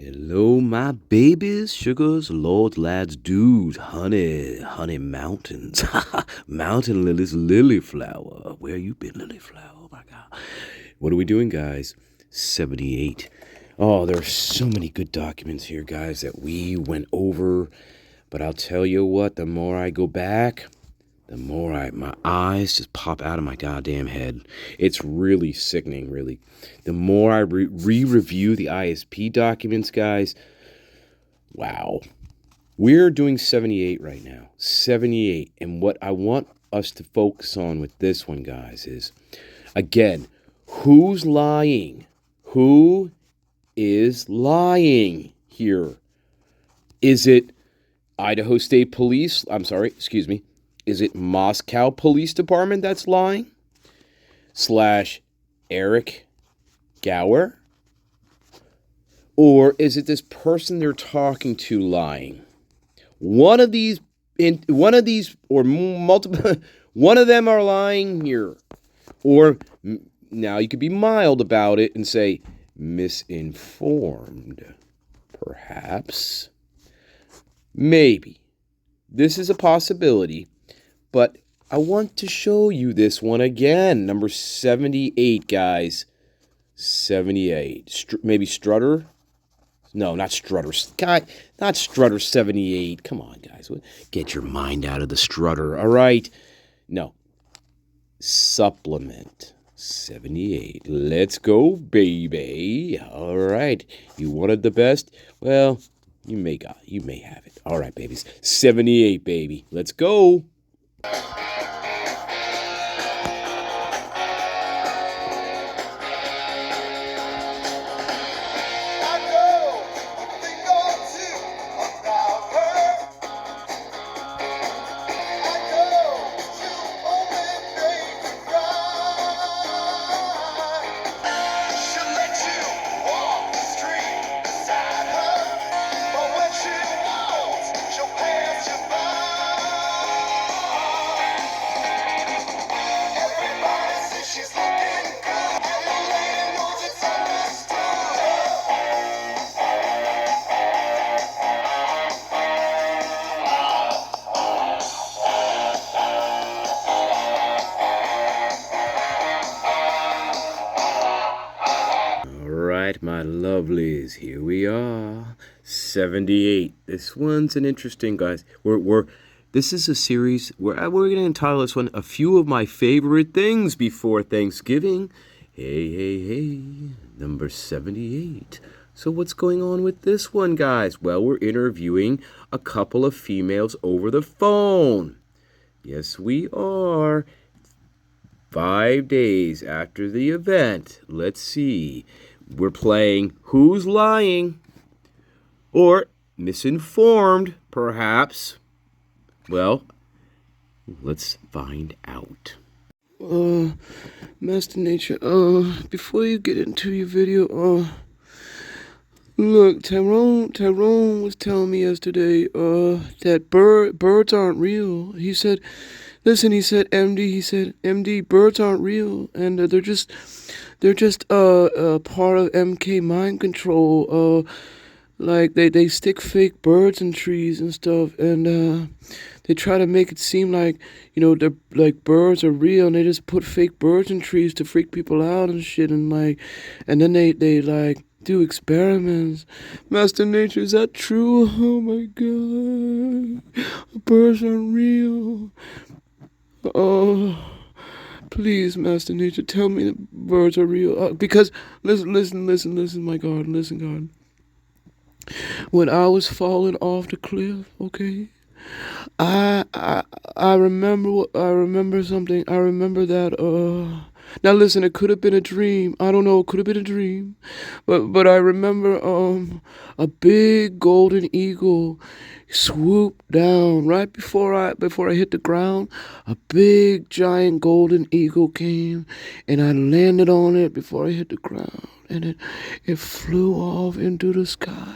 Hello, my babies, sugars, lords, lads, dudes, honey mountains, mountain lilies, lily flower. Where you been, lily flower? Oh my God. What are we doing, guys? 78. Oh, there are so many good documents here, guys, that we went over. But I'll tell you what, the more I go back, the more my eyes just pop out of my goddamn head. It's really sickening, really. The more I re-review the ISP documents, guys, wow. We're doing 78 right now. 78. And what I want us to focus on with this one, guys, is, again, who's lying? Who is lying here? Is it Idaho State Police? Is it Moscow Police Department that's lying? / Eric Gower? Or is it this person they're talking to lying? One of these or multiple, one of them are lying here. Or now you could be mild about it and say misinformed, perhaps. Maybe. This is a possibility. But I want to show you this one again. Number 78, guys. 78. Maybe Strutter? No, not Strutter. Not Strutter 78. Come on, guys. Get your mind out of the Strutter, all right? No. Supplement 78. Let's go, baby. All right. You wanted the best? Well, you may have it. All right, babies. 78, baby. Let's go. My lovelies, here we are, 78. This one's an interesting, guys. This is a series where we're going to entitle this one "A Few of My Favorite Things Before Thanksgiving." Hey, number 78. So what's going on with this one, guys? Well, we're interviewing a couple of females over the phone. Yes, we are. 5 days after the event. Let's see. We're playing Who's Lying? Or Misinformed, perhaps. Well, let's find out. Master Nature, before you get into your video, look, Tyrone was telling me yesterday, that birds aren't real. He said, MD, birds aren't real, and they're just part of MK mind control. Like they stick fake birds in trees and stuff, and they try to make it seem like, they're like birds are real, and they just put fake birds in trees to freak people out and shit, and then they like do experiments. Master Nature, is that true? Oh my God, birds aren't real. Oh, please, Master Nature, tell me that birds are real. Because listen, my God, listen, God. When I was falling off the cliff, okay, I remember something. I remember that. Now listen, it could have been a dream. I don't know. It could have been a dream, but I remember a big golden eagle swooped down right before I hit the ground. A big giant golden eagle came, and I landed on it before I hit the ground, and it flew off into the sky.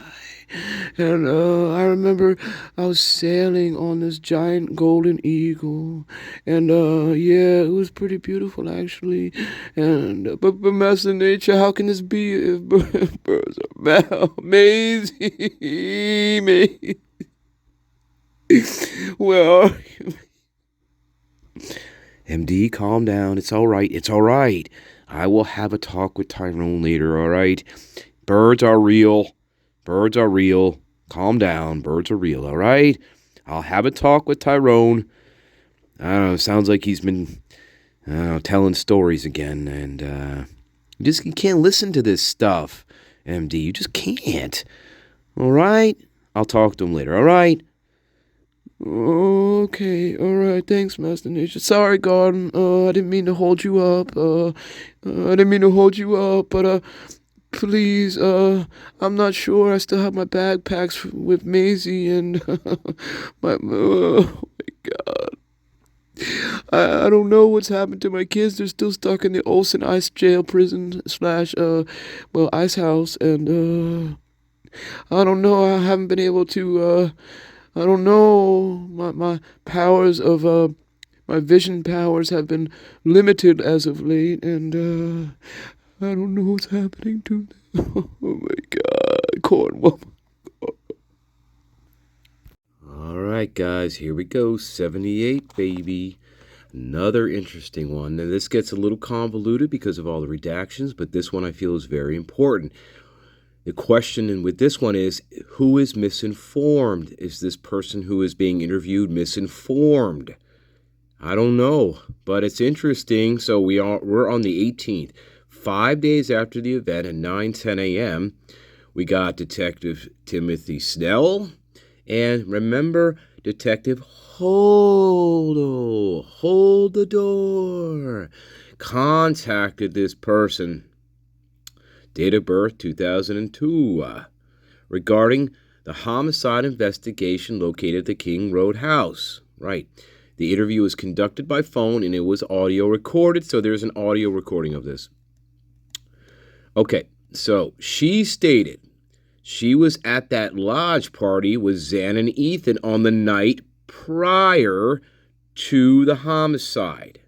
And I remember I was sailing on this giant golden eagle, and yeah, it was pretty beautiful actually. And but Master Nature, how can this be if birds are Maisie, Maisie, where are you? MD, calm down. It's all right. It's all right. I will have a talk with Tyrone later, all right? Birds are real. Birds are real. Calm down. Birds are real, all right? I'll have a talk with Tyrone. I don't know. Sounds like he's been telling stories again. And you can't listen to this stuff, MD. You just can't. All right? I'll talk to him later, all right? Okay, all right, thanks, Master Nature. Sorry, Garden. I didn't mean to hold you up. But please, I'm not sure. I still have my backpacks with Maisie and oh my God. I don't know what's happened to my kids. They're still stuck in the Olsen Ice Jail prison slash ice house, and I don't know. I haven't been able to I don't know. My powers of my vision powers have been limited as of late, and I don't know what's happening to them. Oh my God, Cornwall. All right, guys, here we go. 78, baby. Another interesting one. Now, this gets a little convoluted because of all the redactions, but this one I feel is very important. The question with this one is, who is misinformed? Is this person who is being interviewed misinformed? I don't know, but it's interesting. So we're on the 18th. 5 days after the event at 9:10 a.m., we got Detective Timothy Snell. And remember, Detective Hold the door, contacted this person. Date of birth, 2002, regarding the homicide investigation located at the King Road house. Right. The interview was conducted by phone, and it was audio recorded, so there's an audio recording of this. Okay, so she stated she was at that lodge party with Xana and Ethan on the night prior to the homicide,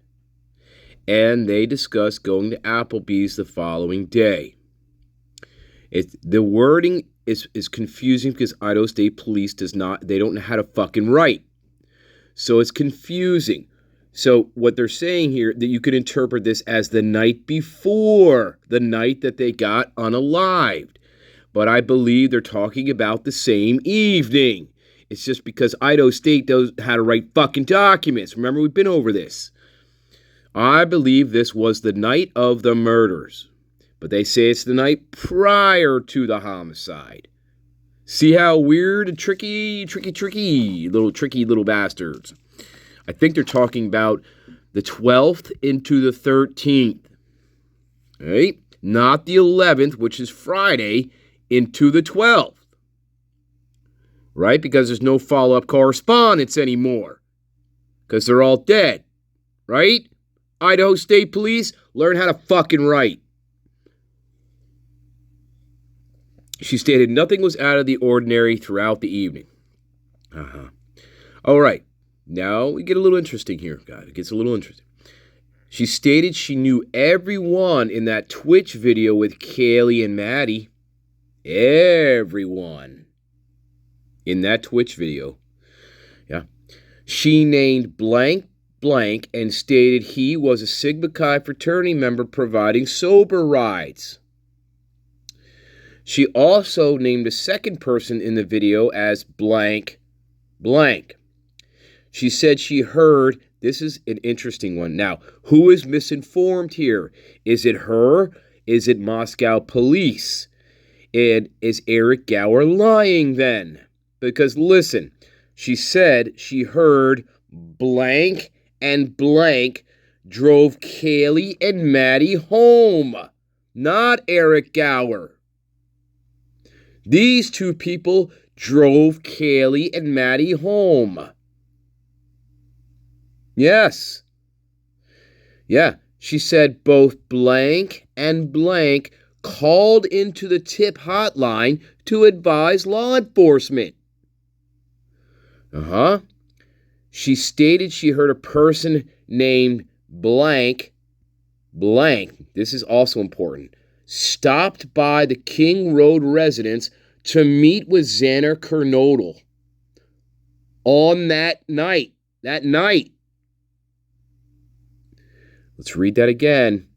and they discussed going to Applebee's the following day. The wording is confusing because Idaho State Police they don't know how to fucking write. So it's confusing. So what they're saying here, that you could interpret this as the night before, the night that they got unalived. But I believe they're talking about the same evening. It's just because Idaho State knows how to write fucking documents. Remember, we've been over this. I believe this was the night of the murders. But they say it's the night prior to the homicide. See how weird and tricky little bastards. I think they're talking about the 12th into the 13th. Right? Not the 11th, which is Friday, into the 12th. Right? Because there's no follow-up correspondence anymore. Because they're all dead. Right? Idaho State Police, learn how to fucking write. She stated nothing was out of the ordinary throughout the evening. All right. Now we get a little interesting here, guys. It gets a little interesting. She stated she knew everyone in that Twitch video with Kaylee and Maddie. Everyone in that Twitch video. Yeah. She named blank and stated he was a Sigma Chi fraternity member providing sober rides. She also named a second person in the video as blank. She said she heard, this is an interesting one. Now, who is misinformed here? Is it her? Is it Moscow police? And is Eric Gower lying then? Because listen, she said she heard blank and blank drove Kaylee and Maddie home, not Eric Gower. These two people drove Kaylee and Maddie home. Yes. Yeah, she said both blank and blank called into the tip hotline to advise law enforcement. She stated she heard a person named blank, this is also important, stopped by the King Road residence to meet with Xana Kernodle on that night. Let's read that again.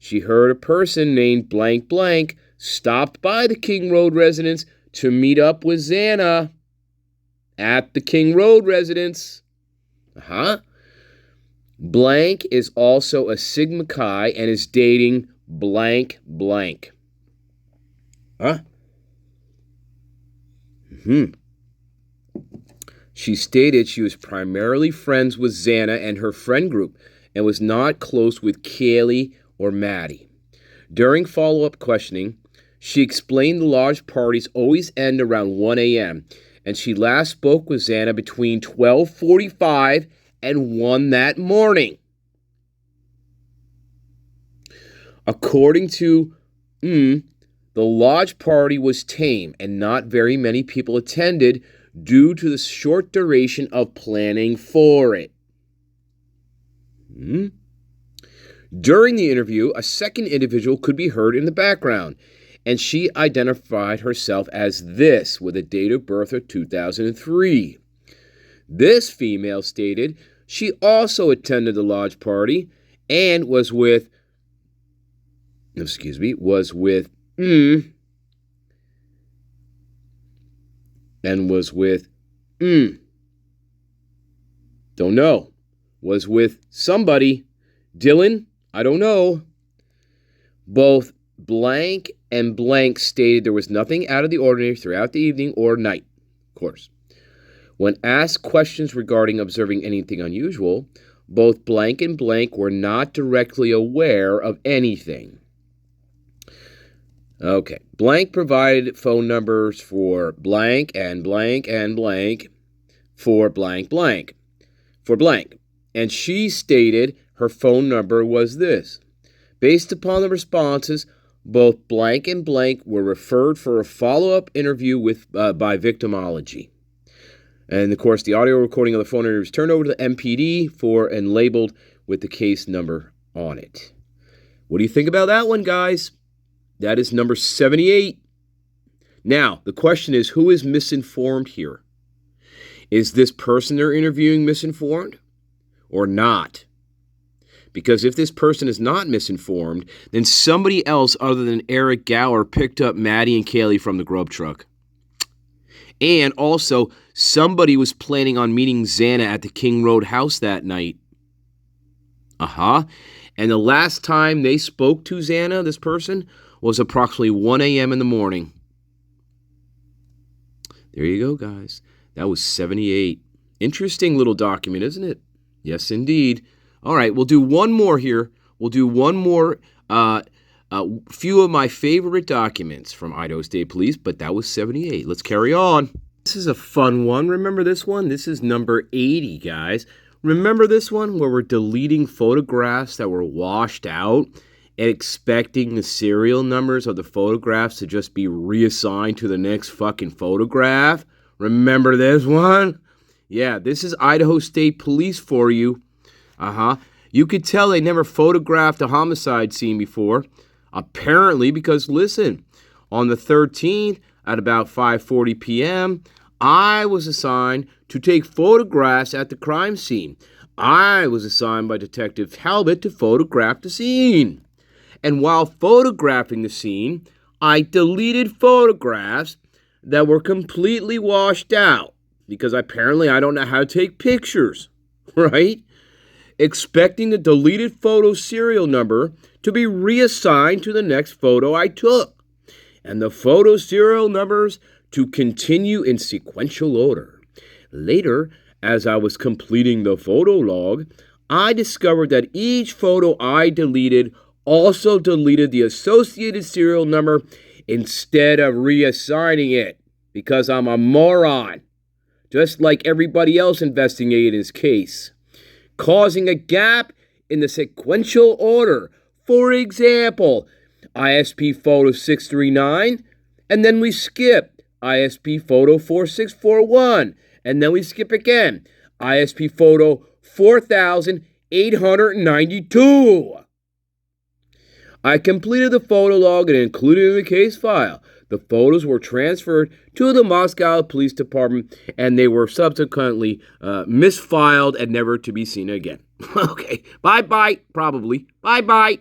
She heard a person named blank blank stopped by the King Road residence to meet up with Xana at the King Road residence. Blank is also a Sigma Chi and is dating blank blank. She stated she was primarily friends with Xana and her friend group and was not close with Kaylee or Maddie. During follow-up questioning, she explained the lodge parties always end around 1 a.m., and she last spoke with Xana between 12:45 and 1 that morning. According to the lodge party was tame and not very many people attended due to the short duration of planning for it. During the interview, a second individual could be heard in the background, and she identified herself as this with a date of birth of 2003. This female stated she also attended the lodge party and was with somebody. Dylan, I don't know. Both blank and blank stated there was nothing out of the ordinary throughout the evening or night, of course. When asked questions regarding observing anything unusual, both blank and blank were not directly aware of anything. Okay, blank provided phone numbers for blank and blank and blank for blank blank for blank, and she stated her phone number was this. Based upon the responses, both blank and blank were referred for a follow-up interview by victimology. And, of course, the audio recording of the phone interview was turned over to the MPD and labeled with the case number on it. What do you think about that one, guys? That is number 78. Now, the question is, who is misinformed here? Is this person they're interviewing misinformed or not? Because if this person is not misinformed, then somebody else other than Eric Gower picked up Maddie and Kaylee from the grub truck. And also, somebody was planning on meeting Xana at the King Road house that night. And the last time they spoke to Xana, this person, was approximately 1 a.m. in the morning. There you go, guys. That was 78. Interesting little document, isn't it? Yes, indeed. All right, we'll do one more here. We'll do one more, few of my favorite documents from Idaho State Police, but that was 78. Let's carry on. This is a fun one. Remember this one? This is number 80, guys. Remember this one where we're deleting photographs that were washed out and expecting the serial numbers of the photographs to just be reassigned to the next fucking photograph? Remember this one? Yeah, this is Idaho State Police for you. You could tell they never photographed a homicide scene before. Apparently, because listen, on the 13th at about 5:40 p.m., I was assigned to take photographs at the crime scene. I was assigned by Detective Talbot to photograph the scene. And while photographing the scene, I deleted photographs that were completely washed out because apparently I don't know how to take pictures, right? Expecting the deleted photo serial number to be reassigned to the next photo I took, and the photo serial numbers to continue in sequential order. Later, as I was completing the photo log, I discovered that each photo I deleted also deleted the associated serial number instead of reassigning it, because I'm a moron, just like everybody else investigating this case, causing a gap in the sequential order. For example, ISP photo 639, and then we skip ISP photo 4641, and then we skip again ISP photo 4892. I completed the photo log and included it in the case file. The photos were transferred to the Moscow Police Department, and they were subsequently misfiled and never to be seen again. Okay, bye-bye, probably. Bye-bye.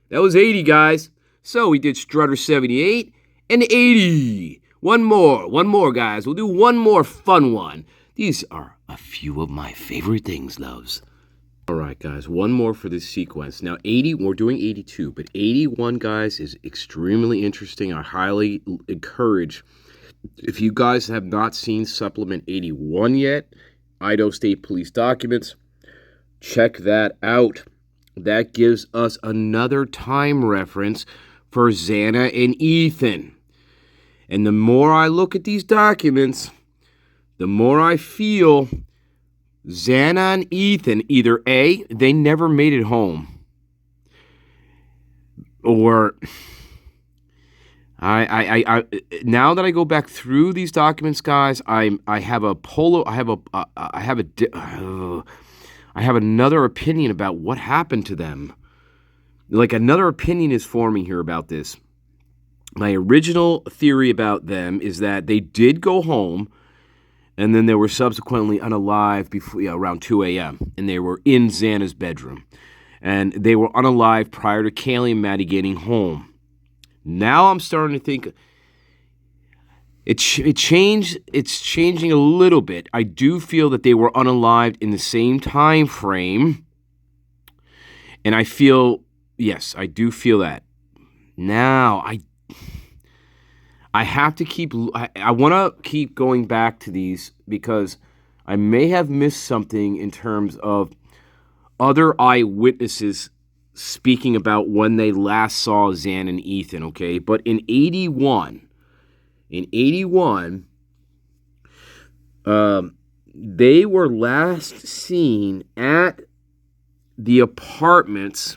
That was 80, guys. So we did Strutter 78 and 80. One more, guys. We'll do one more fun one. These are a few of my favorite things, loves. All right, guys, one more for this sequence. Now, 80, we're doing 82, but 81, guys, is extremely interesting. I highly encourage, if you guys have not seen Supplement 81 yet, Idaho State Police Documents, check that out. That gives us another time reference for Xana and Ethan. And the more I look at these documents, the more I feel Xana and Ethan, either A, they never made it home, or I now that I go back through these documents, guys, I have another opinion about what happened to them. Like, another opinion is forming here about this. My original theory about them is that they did go home, and then they were subsequently unalived before, around 2 a.m., and they were in Xana's bedroom. And they were unalived prior to Kaylee and Maddie getting home. Now I'm starting to think it's changing a little bit. I do feel that they were unalived in the same time frame. And I feel, yes, I do feel that. Now, I have to keep, I want to keep going back to these because I may have missed something in terms of other eyewitnesses speaking about when they last saw Xana and Ethan, okay? But in 81, they were last seen at the apartments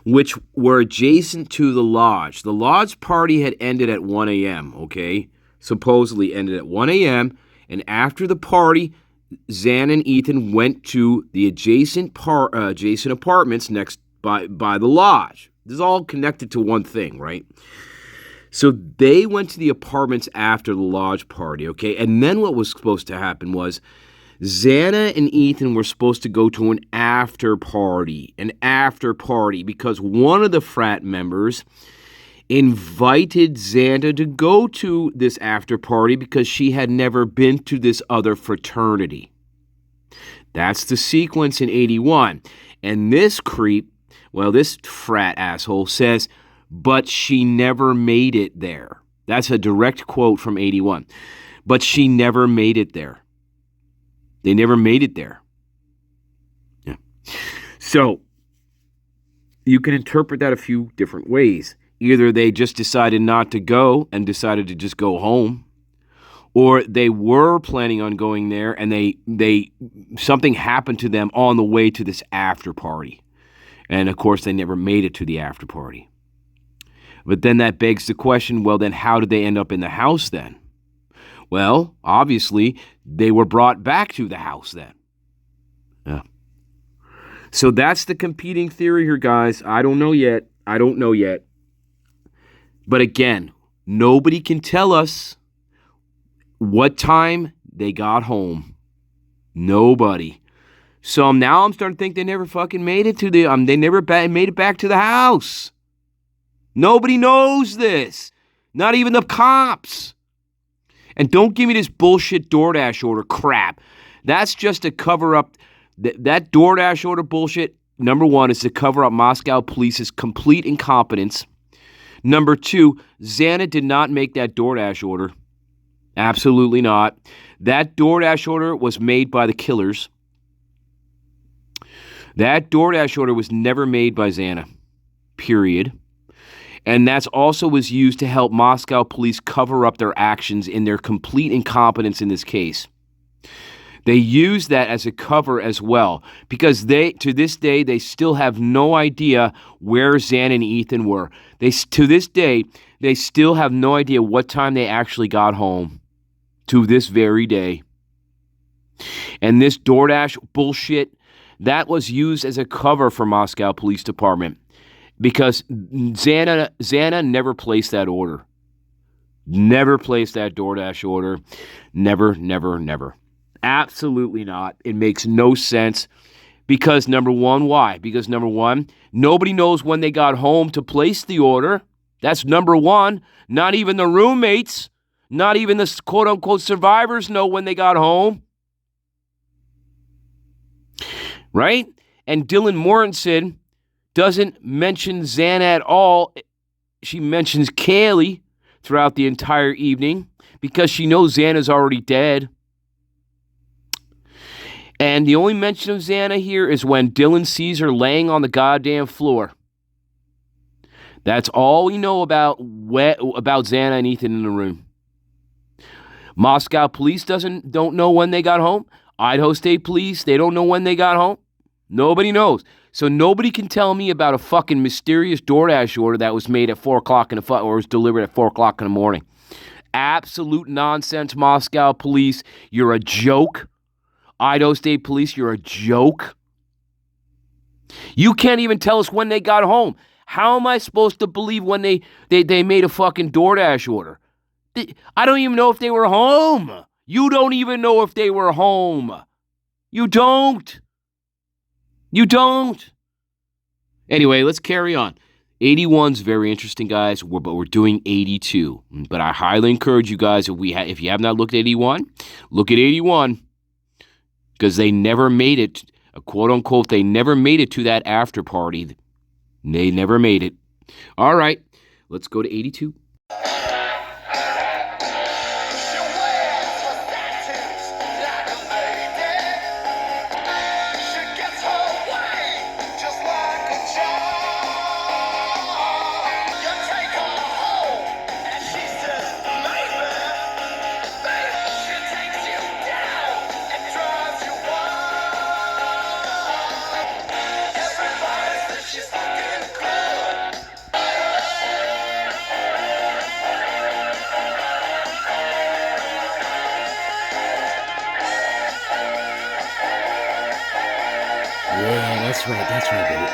which were adjacent to the lodge. The lodge party had ended at 1 a.m., okay? Supposedly ended at 1 a.m., and after the party, Xana and Ethan went to the adjacent apartments next by the lodge. This is all connected to one thing, right? So they went to the apartments after the lodge party, okay? And then what was supposed to happen was Xana and Ethan were supposed to go to an after party because one of the frat members invited Xana to go to this after party because she had never been to this other fraternity. That's the sequence in 81. And this creep, well, this frat asshole says, but she never made it there. That's a direct quote from 81. But she never made it there. They never made it there. Yeah. So you can interpret that a few different ways. Either they just decided not to go and decided to just go home, or they were planning on going there and they something happened to them on the way to this after party. And of course they never made it to the after party. But then that begs the question, well, then how did they end up in the house then? Well, obviously, they were brought back to the house then. Yeah. So that's the competing theory here, guys. I don't know yet. But again, nobody can tell us what time they got home. Nobody. So now I'm starting to think they never fucking made it to they never made it back to the house. Nobody knows this. Not even the cops. And don't give me this bullshit DoorDash order crap. That's just to cover up. That DoorDash order bullshit, number one, is to cover up Moscow police's complete incompetence. Number two, Xana did not make that DoorDash order. Absolutely not. That DoorDash order was made by the killers. That DoorDash order was never made by Xana. Period. And that's also was used to help Moscow police cover up their actions in their complete incompetence in this case. They use that as a cover as well, because to this day, they still have no idea where Xana and Ethan were. To this day, they still have no idea what time they actually got home, to this very day. And this DoorDash bullshit, that was used as a cover for Moscow Police Department, because Xana never placed that order. Never placed that DoorDash order. Never, never, never. Absolutely not. It makes no sense. Because number one, why? Because number one, nobody knows when they got home to place the order. That's number one. Not even the roommates, not even the quote-unquote survivors know when they got home. Right? And Dylan Mortensen doesn't mention Xana at all. She mentions Kaylee throughout the entire evening because she knows Xana's already dead. And the only mention of Xana here is when Dylan sees her laying on the goddamn floor. That's all we know about Xana and Ethan in the room. Moscow police don't know when they got home. Idaho State Police, they don't know when they got home. Nobody knows. So nobody can tell me about a fucking mysterious DoorDash order that was made at 4 o'clock or was delivered at 4 o'clock in the morning. Absolute nonsense, Moscow police. You're a joke. Idaho State Police, you're a joke. You can't even tell us when they got home. How am I supposed to believe when they made a fucking DoorDash order? I don't even know if they were home. You don't even know if they were home. You don't. You don't. Anyway, let's carry on. 81's very interesting, guys, but we're doing 82. But I highly encourage you guys, if you have not looked at 81, look at 81. Because they never made it, quote unquote, they never made it to that after party. They never made it. All right, let's go to 82. That's right, baby.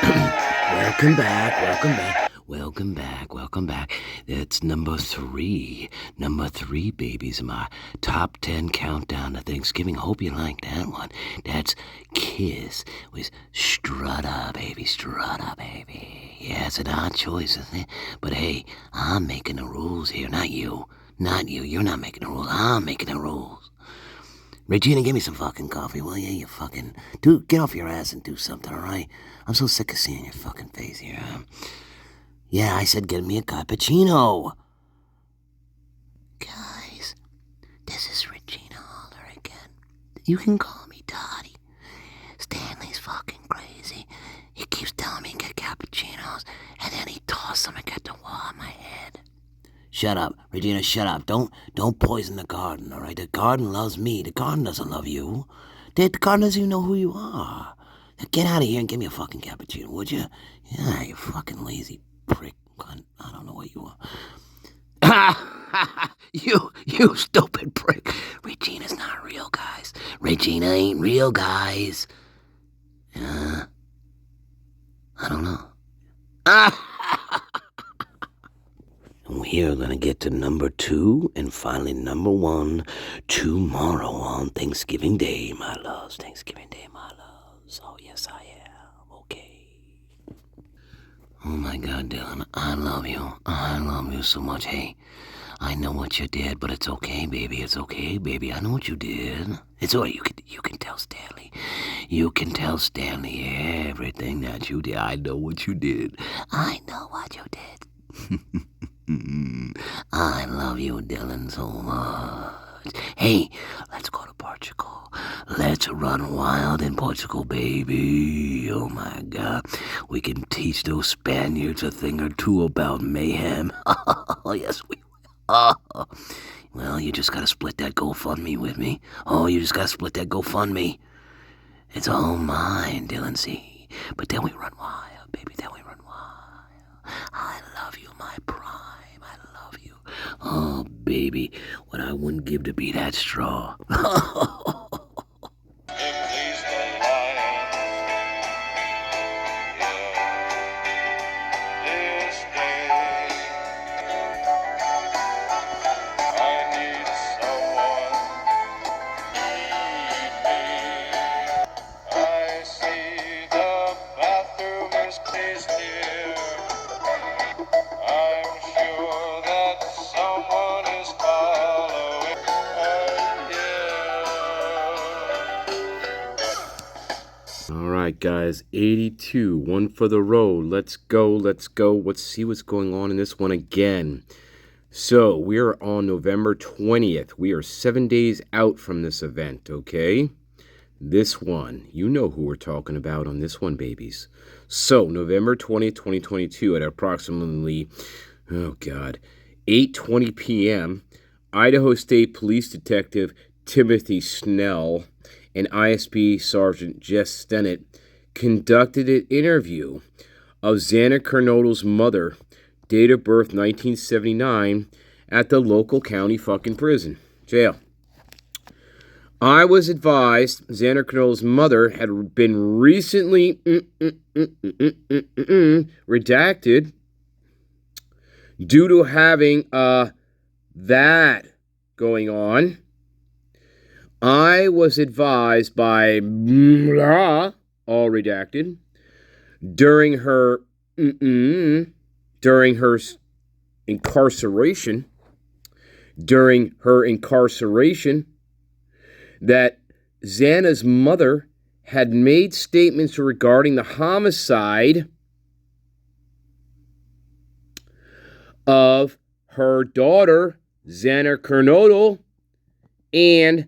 Welcome back. That's number 3. Number 3, babies, my top 10 countdown to Thanksgiving. Hope you like that one. That's Kiss with Strutter, baby. Yeah, it's an odd choice, isn't it? But hey, I'm making the rules here, not you. You're not making the rules. I'm making the rules. Regina, give me some fucking coffee, will you? You fucking... get off your ass and do something, all right? I'm so sick of seeing your fucking face here. Yeah, I said get me a cappuccino. Guys, this is Regina Alder again. You can call me Dottie. Stanley's fucking crazy. He keeps telling me to get cappuccinos, and then he tosses them against the wall on my head. Shut up, Regina, shut up. Don't poison the garden, all right? The garden loves me. The garden doesn't love you. The garden doesn't even know who you are. Now get out of here and give me a fucking cappuccino, would you? Yeah, you fucking lazy prick. I don't know what you are. You stupid prick. Regina's not real, guys. Regina ain't real, guys. I don't know. We are going to get to number 2 and finally number 1 tomorrow on Thanksgiving Day, my loves. Thanksgiving Day, my loves. Oh, yes, I am. Okay. Oh, my God, Dylan. I love you. I love you so much. Hey, I know what you did, but it's okay, baby. It's okay, baby. I know what you did. It's all right. You can tell Stanley. You can tell Stanley everything that you did. I know what you did. I know what you did. I love you, Dylan, so much. Hey, let's go to Portugal. Let's run wild in Portugal, baby. Oh, my God. We can teach those Spaniards a thing or two about mayhem. Oh, yes, we will. Well, you just gotta split that GoFundMe with me. Oh, you just gotta split that GoFundMe. It's all mine, Dylan C. But then we run wild, baby, then we run wild. I love you, my prime, I love you. Oh, baby, what I wouldn't give to be that straw. All right, guys, 82, one for the road. Let's go, let's go. Let's see what's going on in this one again. So, we're on November 20th. We are 7 days out from this event, okay? This one, you know who we're talking about on this one, babies. So, November 20th, 2022, at approximately, 8:20 p.m., Idaho State Police Detective Timothy Snell and ISP Sergeant Jess Stennett conducted an interview of Xana Kernodle's mother, date of birth 1979, at the local county fucking prison, jail. I was advised Xana Kernodle's mother had been recently redacted due to having that going on. I was advised by all redacted during her incarceration that Xana's mother had made statements regarding the homicide of her daughter, Xana Kernodle, and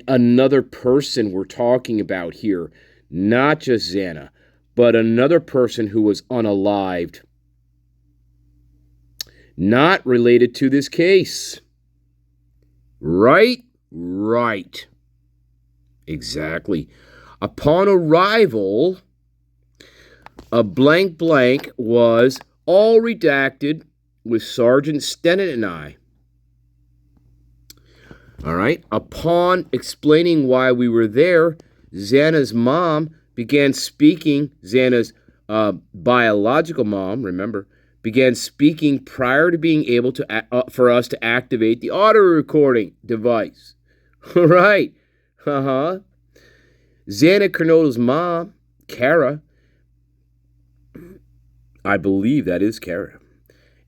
another person we're talking about here. Not just Xana, but another person who was unalived. Not related to this case. Right? Right. Exactly. Upon arrival, a blank was all redacted with Sergeant Stennett and I. All right. Upon explaining why we were there, Xana's mom began speaking. Xana's biological mom, remember, began speaking prior to being able to for us to activate the auto recording device. All right. Xana Kernodle's mom, Cara, I believe that is Cara,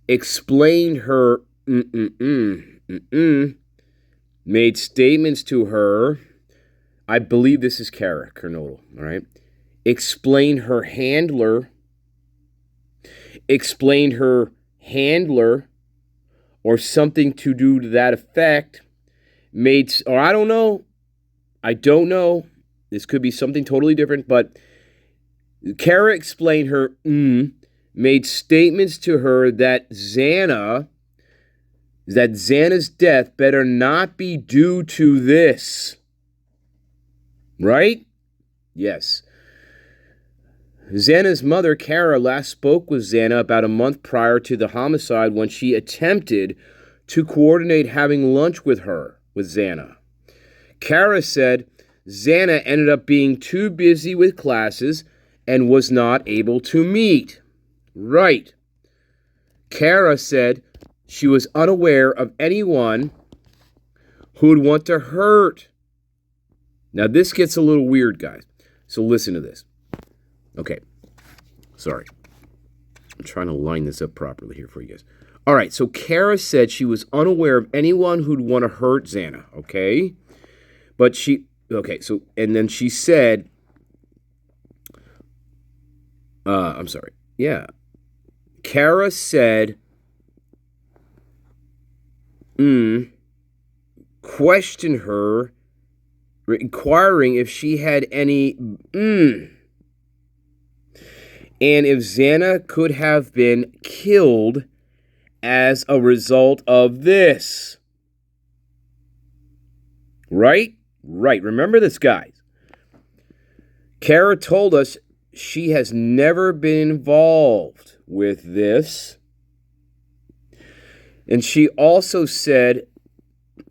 explained her made statements to her. I believe this is Cara Kernodle, all right? Explained her handler, or something to do to that effect, or I don't know. This could be something totally different, but Cara explained her, made statements to her that Xana's death better not be due to this. Right? Yes. Xana's mother, Cara, last spoke with Xana about a month prior to the homicide when she attempted to coordinate having lunch with Xana. Cara said Xana ended up being too busy with classes and was not able to meet. Right. Cara said she was unaware of anyone who would want to hurt. Now, this gets a little weird, guys. So listen to this. Okay. Sorry. I'm trying to line this up properly here for you guys. All right. So Cara said she was unaware of anyone who'd want to hurt Xana. Okay. But and then she said, I'm sorry. Yeah. Cara said, questioned her, inquiring if she had any, and if Xana could have been killed as a result of this. Right? Right. Remember this, guys. Cara told us she has never been involved with this. And she also said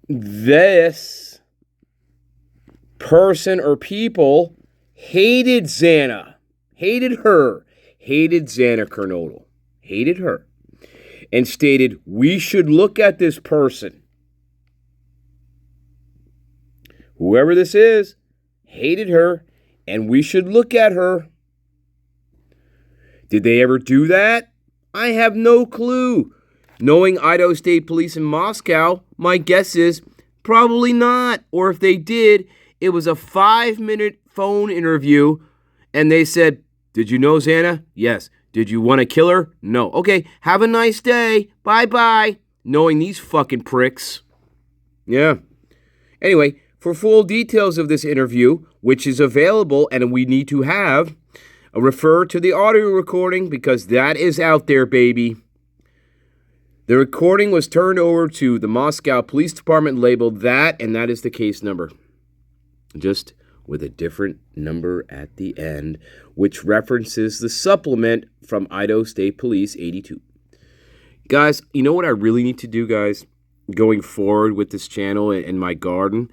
this person or people hated Xana. Hated her. Hated Xana Kernodle. Hated her. And stated, we should look at this person. Whoever this is, hated her, and we should look at her. Did they ever do that? I have no clue. Knowing Idaho State Police in Moscow, my guess is probably not. Or if they did, it was a 5-minute phone interview, and they said, did you know Xana? Yes. Did you want to kill her? No. Okay, have a nice day. Bye-bye. Knowing these fucking pricks. Yeah. Anyway, for full details of this interview, which is available and we need to have, refer to the audio recording because that is out there, baby. The recording was turned over to the Moscow Police Department labeled that, and that is the case number. Just with a different number at the end, which references the supplement from Idaho State Police 82. Guys, you know what I really need to do, guys, going forward with this channel and my garden?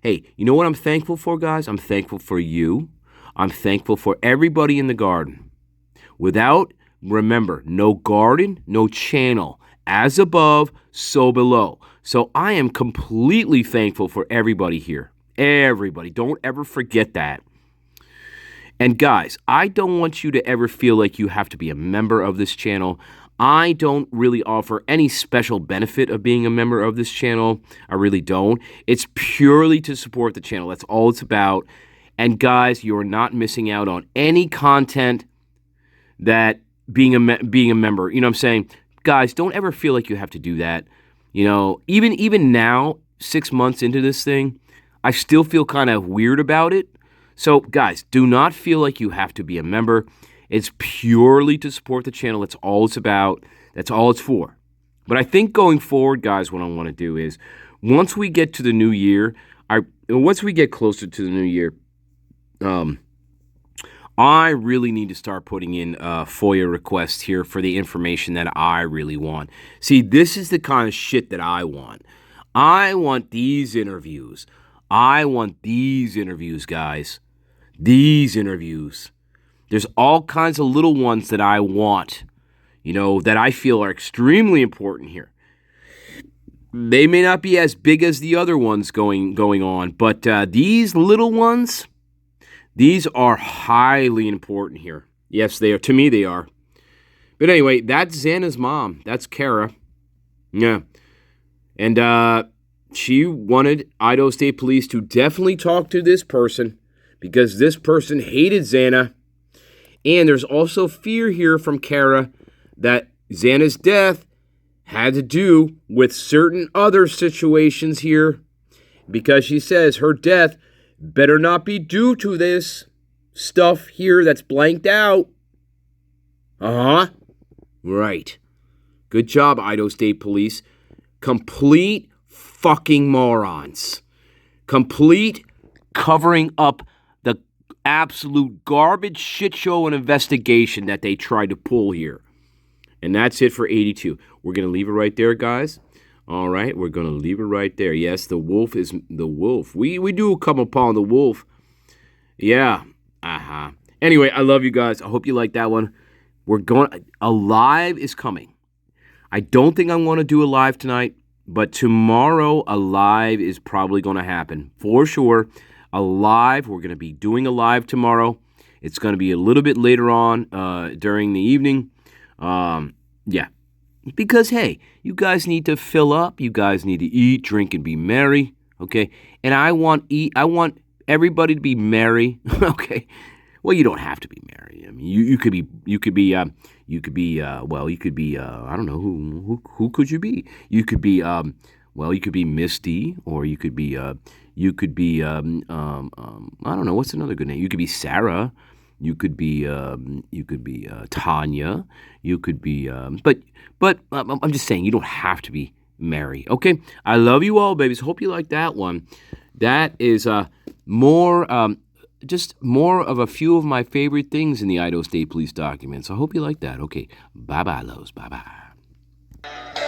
Hey, you know what I'm thankful for, guys? I'm thankful for you. I'm thankful for everybody in the garden. Remember, no garden, no channel. As above, so below. So I am completely thankful for everybody here. Everybody. Don't ever forget that. And guys, I don't want you to ever feel like you have to be a member of this channel. I don't really offer any special benefit of being a member of this channel. I really don't. It's purely to support the channel. That's all it's about. And guys, you are not missing out on any content that being a member, you know what I'm saying? Guys, don't ever feel like you have to do that. You know, even now, 6 months into this thing, I still feel kind of weird about it. So, guys, do not feel like you have to be a member. It's purely to support the channel. That's all it's about. That's all it's for. But I think going forward, guys, what I want to do is once we get to the new year, once we get closer to the new year, I really need to start putting in FOIA requests here for the information that I really want. See, this is the kind of shit that I want. I want these interviews. I want these interviews, guys. These interviews. There's all kinds of little ones that I want, you know, that I feel are extremely important here. They may not be as big as the other ones going on, but these little ones, these are highly important here. Yes, they are. To me, they are. But anyway, that's Xana's mom. That's Cara. Yeah. And she wanted Idaho State Police to definitely talk to this person because this person hated Xana. And there's also fear here from Cara that Xana's death had to do with certain other situations here because she says her death better not be due to this stuff here that's blanked out. Uh-huh. Right. Good job, Idaho State Police. Complete fucking morons. Complete covering up the absolute garbage shit show and investigation that they tried to pull here. And that's it for 82. We're going to leave it right there, guys. All right, we're going to leave it right there. Yes, the wolf is the wolf. We do come upon the wolf. Yeah. Uh-huh. Anyway, I love you guys. I hope you like that one. A live is coming. I don't think I'm going to do a live tonight, but tomorrow a live is probably going to happen. For sure. We're going to be doing a live tomorrow. It's going to be a little bit later on during the evening. Yeah. Because, hey, you guys need to fill up. You guys need to eat, drink, and be merry. Okay? And I want everybody to be merry. Okay? Well, you don't have to be merry. I mean, you could be, I don't know, who could you be? You could be, you could be Misty, or you could be, I don't know, what's another good name? You could be Sarah. You could be Tanya. You could be, but I'm just saying you don't have to be Mary. Okay, I love you all, babies. Hope you like that one. That is just more of a few of my favorite things in the Idaho State Police documents. I hope you like that. Okay, bye-bye, loves. Bye-bye.